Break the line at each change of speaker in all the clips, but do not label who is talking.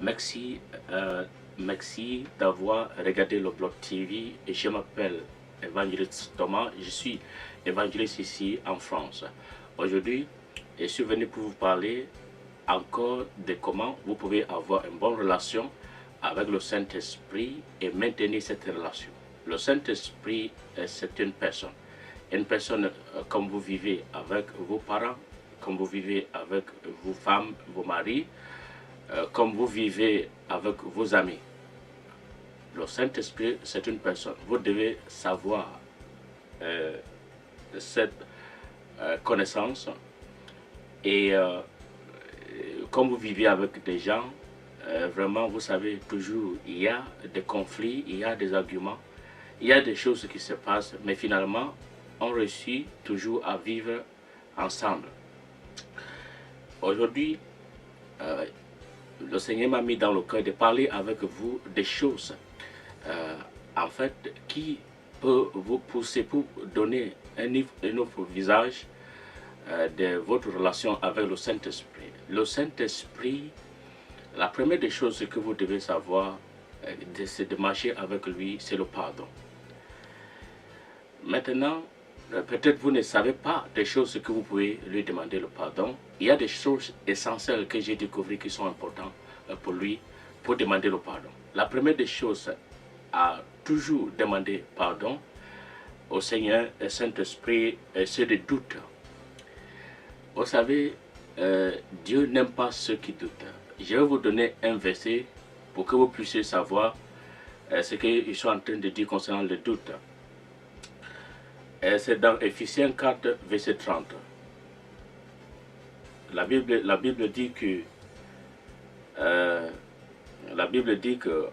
Merci, merci d'avoir regardé le blog TV. Et je m'appelle Évangéliste Thomas. Je suis évangéliste ici en France. Aujourd'hui, je suis venu pour vous parler encore de comment vous pouvez avoir une bonne relation avec le Saint-Esprit et maintenir cette relation. Le Saint-Esprit, c'est une personne. Une personne comme vous vivez avec vos parents, comme vous vivez avec vos femmes, vos maris, comme vous vivez avec vos amis. Le Saint-Esprit, c'est une personne. Vous devez savoir cette connaissance. Et comme vous vivez avec des gens, vraiment, vous savez, toujours, il y a des conflits, il y a des arguments, il y a des choses qui se passent, mais finalement, on réussit toujours à vivre ensemble. Aujourd'hui, le Seigneur m'a mis dans le cœur de parler avec vous des choses en fait qui peut vous pousser pour donner un autre visage de votre relation avec le Saint-Esprit. Le Saint-Esprit, la première des choses que vous devez savoir, c'est de marcher avec lui, c'est le pardon. Maintenant, peut-être vous ne savez pas des choses que vous pouvez lui demander le pardon. Il y a des choses essentielles que j'ai découvertes qui sont importantes pour lui, pour demander le pardon. La première des choses à toujours demander pardon au Seigneur et Saint-Esprit, c'est le doute. Vous savez, Dieu n'aime pas ceux qui doutent. Je vais vous donner un verset pour que vous puissiez savoir ce qu'ils sont en train de dire concernant le doute. C'est dans Éphésiens 4, verset 30. La Bible dit que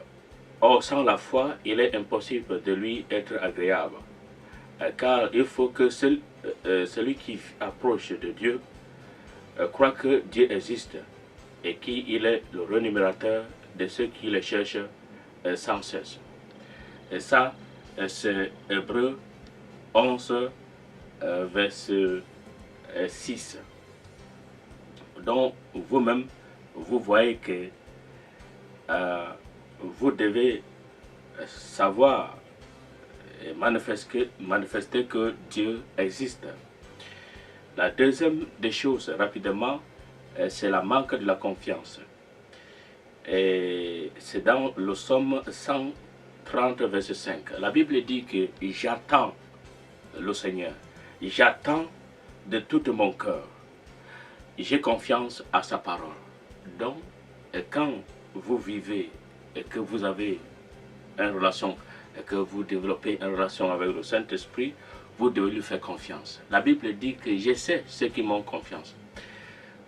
or sans la foi, il est impossible de lui être agréable, car il faut que celui qui approche de Dieu croit que Dieu existe et qu'il est le rémunérateur de ceux qui le cherchent sans cesse. Et ça, c'est Hébreux 11, verset 6. Donc, vous-même, vous voyez que vous devez savoir et manifester que Dieu existe. La deuxième des choses, rapidement, c'est la manque de la confiance. Et c'est dans le psaume 130, verset 5. La Bible dit que j'attends le Seigneur. J'attends de tout mon cœur. J'ai confiance à sa parole. Donc, quand vous vivez et que vous avez une relation, et que vous développez une relation avec le Saint-Esprit, vous devez lui faire confiance. La Bible dit que je sais ceux qui m'ont confiance.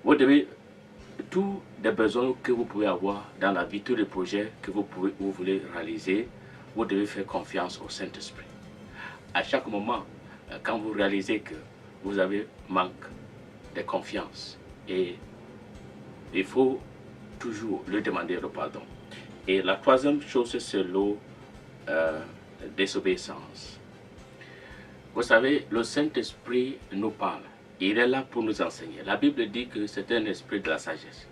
Vous devez, tous les besoins que vous pouvez avoir dans la vie, tous les projets que vous voulez réaliser, vous devez faire confiance au Saint-Esprit. À chaque moment, quand vous réalisez que vous avez manque de confiance, et il faut toujours lui demander le pardon. Et la troisième chose, c'est la désobéissance. Vous savez, le Saint-Esprit nous parle. Il est là pour nous enseigner. La Bible dit que c'est un esprit de la sagesse.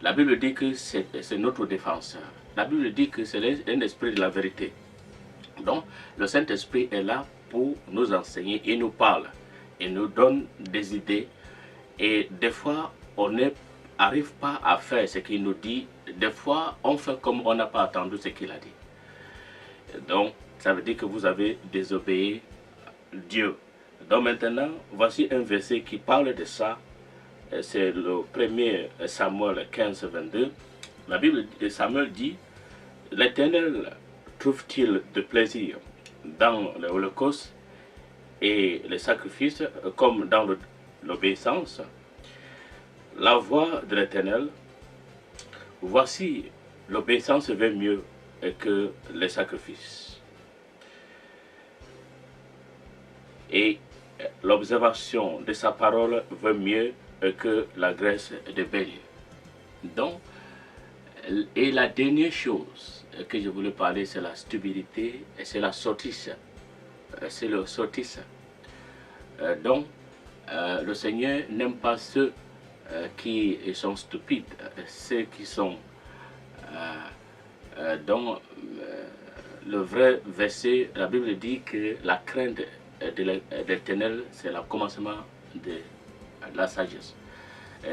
La Bible dit que c'est notre défenseur. La Bible dit que c'est un esprit de la vérité. Donc, le Saint-Esprit est là pour nous enseigner. Il nous parle. Il nous donne des idées. Et des fois, on n'arrive pas à faire ce qu'il nous dit. Des fois, on fait comme on n'a pas entendu ce qu'il a dit. Donc, ça veut dire que vous avez désobéi Dieu. Donc maintenant, voici un verset qui parle de ça. C'est le 1er Samuel 15, 22. La Bible de Samuel dit, l'Éternel trouve-t-il de plaisir dans l'holocauste et les sacrifices comme dans l'obéissance? La voix de l'Éternel, voici, l'obéissance vaut mieux que les sacrifices. Et l'observation de sa parole vaut mieux que la graisse de bélier. Donc, et la dernière chose que je voulais parler, c'est la stupidité et c'est la sottise. C'est le sottise. Donc, le Seigneur n'aime pas ceux qui sont stupides, ceux qui sont Donc, le vrai verset, la Bible dit que la crainte de l'Éternel, c'est le commencement de la sagesse.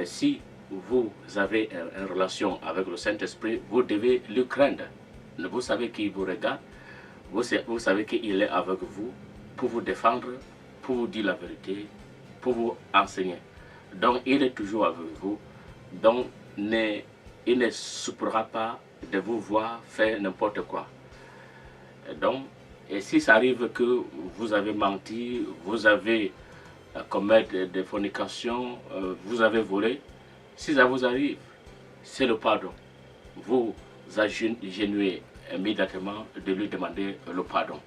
Si vous avez une relation avec le Saint-Esprit, vous devez le craindre. Vous savez qu'il vous regarde, vous savez qu'il est avec vous pour vous défendre, pour vous dire la vérité, pour vous enseigner. Donc, il est toujours avec vous. Donc, il ne supportera pas de vous voir faire n'importe quoi. Donc, et si ça arrive que vous avez menti, vous avez commis des fornications, vous avez volé, si ça vous arrive, c'est le pardon. Vous agenouillez immédiatement de lui demander le pardon.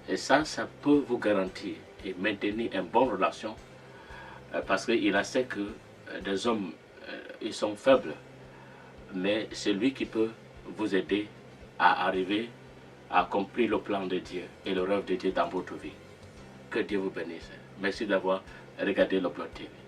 Et ça peut vous garantir et maintenir une bonne relation parce qu'il a sait que des hommes, ils sont faibles, mais c'est lui qui peut vous aider à arriver à accomplir le plan de Dieu et le rêve de Dieu dans votre vie. Que Dieu vous bénisse. Merci d'avoir regardé le Plot TV.